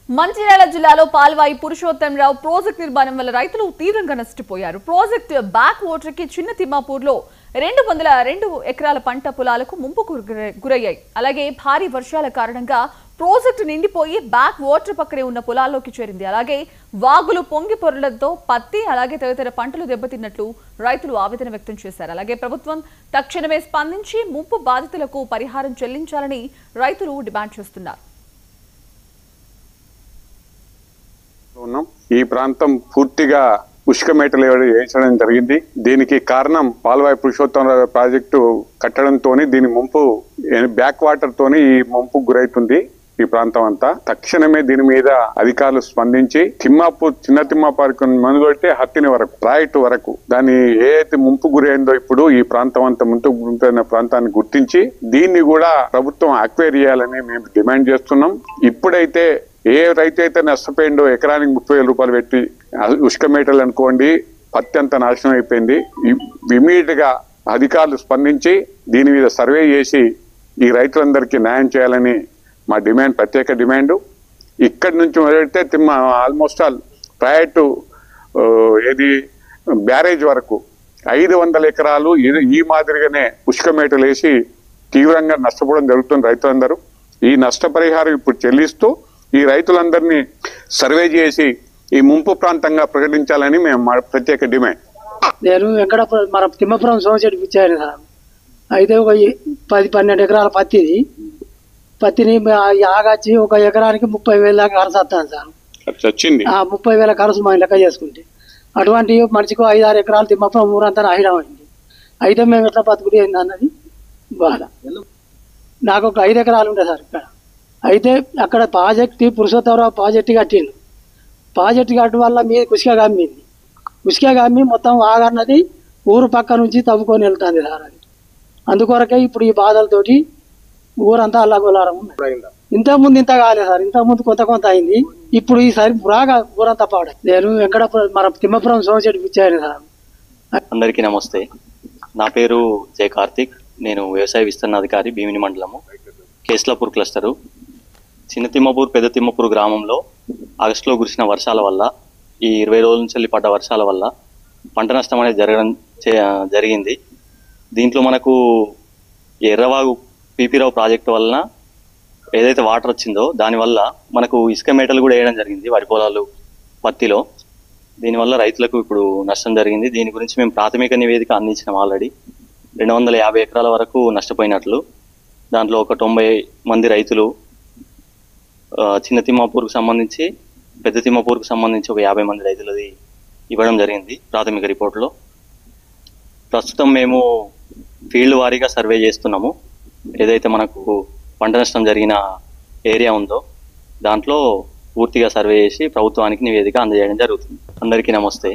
మంచిర్యాల జిల్లాలో పాల్వాయి పురుషోత్తంరావు ప్రాజెక్ట్ నిర్మాణం వల్ల రైతులు తీవ్రంగా నష్టపోయారు. ప్రాజెక్ట్ బ్యాక్ వాటర్ కి చిన్న తిమ్మాపూర్లో 202 ఎకరాల పంట పొలాలకు ముంపుకు గురయ్యాయి. అలాగే భారీ వర్షాల కారణంగా ప్రాజెక్టు నిండిపోయి బ్యాక్ వాటర్ పక్కనే ఉన్న పొలాల్లోకి చేరింది. అలాగే వాగులు పొంగి పొరలతో పత్తి అలాగే తదితర పంటలు దెబ్బతిన్నట్లు రైతులు ఆవేదన వ్యక్తం చేశారు. అలాగే ప్రభుత్వం తక్షణమే స్పందించి ముంపు బాధితులకు పరిహారం చెల్లించాలని రైతులు డిమాండ్ చేస్తున్నారు. ఈ ప్రాంతం పూర్తిగా ఉష్క మేటలు వేయించడం జరిగింది. దీనికి కారణం పాల్వాయి పురుషోత్తమరావు ప్రాజెక్టు కట్టడంతో దీని ముంపు బ్యాక్ వాటర్ తోని ఈ ముంపు గురైతుంది. ఈ ప్రాంతం అంతా తక్షణమే దీని మీద అధికారులు స్పందించి చిన్న తిమ్మాపూర్ మొదలుపెట్టి హత్తిని వరకు ప్రాజెక్టు వరకు దాన్ని ఏదైతే ముంపు గురైందో ఇప్పుడు ఈ ప్రాంతం అంతా ముంపు గురైన ప్రాంతాన్ని గుర్తించి దీన్ని కూడా ప్రభుత్వం అక్వైర్ చేయాలని మేము డిమాండ్ చేస్తున్నాం. ఇప్పుడైతే ఏ రైతు అయితే నష్టపోయిండో ఎకరానికి 30,000 రూపాయలు పెట్టి ఉష్క మేటలు అనుకోండి పత్తి అంతా నాశనం అయిపోయింది. ఇమీడియట్ గా అధికారులు స్పందించి దీని మీద సర్వే చేసి ఈ రైతులందరికీ న్యాయం చేయాలని మా డిమాండ్, ప్రత్యేక డిమాండ్. ఇక్కడి నుంచి మొదలెడితే ఆల్మోస్ట్ ఆల్ ప్రాజెక్టు ఏది బ్యారేజ్ వరకు 500 ఎకరాలు ఈ మాదిరిగానే ఉష్క మేటలు వేసి తీవ్రంగా నష్టపోవడం జరుగుతుంది రైతులందరూ. ఈ నష్టపరిహారం ఇప్పుడు చెల్లిస్తూ ఈ రైతులందరినీ సర్వే చేసి ఈ ముంపు ప్రాంతంగా ప్రకటించాలని మేము ప్రత్యేక డిమాండ్. నేను ఎక్కడ మన తిమ్మపురం సోమశెట్టి పిచ్చాను సార్. అయితే ఒక 10-12 ఎకరాల పత్తిని ఆగాచి ఒక ఎకరానికి 30,000 దాకా ఖర్చు వస్తాను సార్. వచ్చింది 30,000 ఖర్చు మనం లెక్క చేసుకుంటే అటువంటి మనిషికి 5-6 ఎకరాలు తిమ్మపురం ఊరంతా నాయడం అయింది. అయితే మేము ఎట్లా బతుకుడు అయింది అన్నది బాధ. నాకు ఒక 5 ఎకరాలు ఉంటాయి సార్ ఇక్కడ. అయితే అక్కడ ప్రాజెక్టు పురుషోత్తమరావు ప్రాజెక్టు కట్టిండు. ప్రాజెక్టు కట్టడం వల్ల మీద ఉసుక కమ్మి మొత్తం ఆగన్నది ఊరు పక్క నుంచి తవ్వుకొని వెళ్తుంది సార్. అది అందుకొరకే ఇప్పుడు ఈ బాధలతోటి ఊరంతా అల్లగోలారం ఉన్నాయి. ఇంతకుముందు ఇంత కాలేదు సార్, ఇంతకుముందు కొంత అయింది. ఇప్పుడు ఈసారి బాగా ఊరంతా పాడ. నేను ఎక్కడ మన తిమ్మపురం సోమశెట్టి పిచ్చాను సార్. అందరికీ నమస్తే. నా పేరు జయ కార్తిక్. నేను వ్యవసాయ విస్తరణ అధికారి, భీమిని మండలము, కేస్లాపూర్ క్లస్టరు. చిన్న తిమ్మపూర్, పెద్ద తిమ్మపూర్ గ్రామంలో ఆగస్టులో కురిసిన వర్షాల వల్ల, ఈ 20 రోజుల నుంచి పడ్డ వర్షాల వల్ల పంట నష్టం అనేది జరిగింది. దీంట్లో మనకు ఎర్రవాగు పీపీరావు ప్రాజెక్టు వలన ఏదైతే వాటర్ వచ్చిందో దానివల్ల మనకు ఇసుక మేటలు కూడా వేయడం జరిగింది వరి పొలాలు, పత్తిలో. దీనివల్ల రైతులకు ఇప్పుడు నష్టం జరిగింది. దీని గురించి మేము ప్రాథమిక నివేదిక అందించినాం. ఆల్రెడీ 250 ఎకరాల వరకు నష్టపోయినట్లు. దాంట్లో ఒక 90 మంది రైతులు చిన్న తిమ్మాపూర్కు సంబంధించి, పెద్ద తిమ్మాపూర్కు సంబంధించి ఒక 50 మంది రైతులది ఇవ్వడం జరిగింది ప్రాథమిక రిపోర్టులో. ప్రస్తుతం మేము ఫీల్డ్ వారీగా సర్వే చేస్తున్నాము. ఏదైతే మనకు పంట నష్టం జరిగిన ఏరియా ఉందో దాంట్లో పూర్తిగా సర్వే చేసి ప్రభుత్వానికి నివేదిక అందజేయడం జరుగుతుంది. అందరికీ నమస్తే.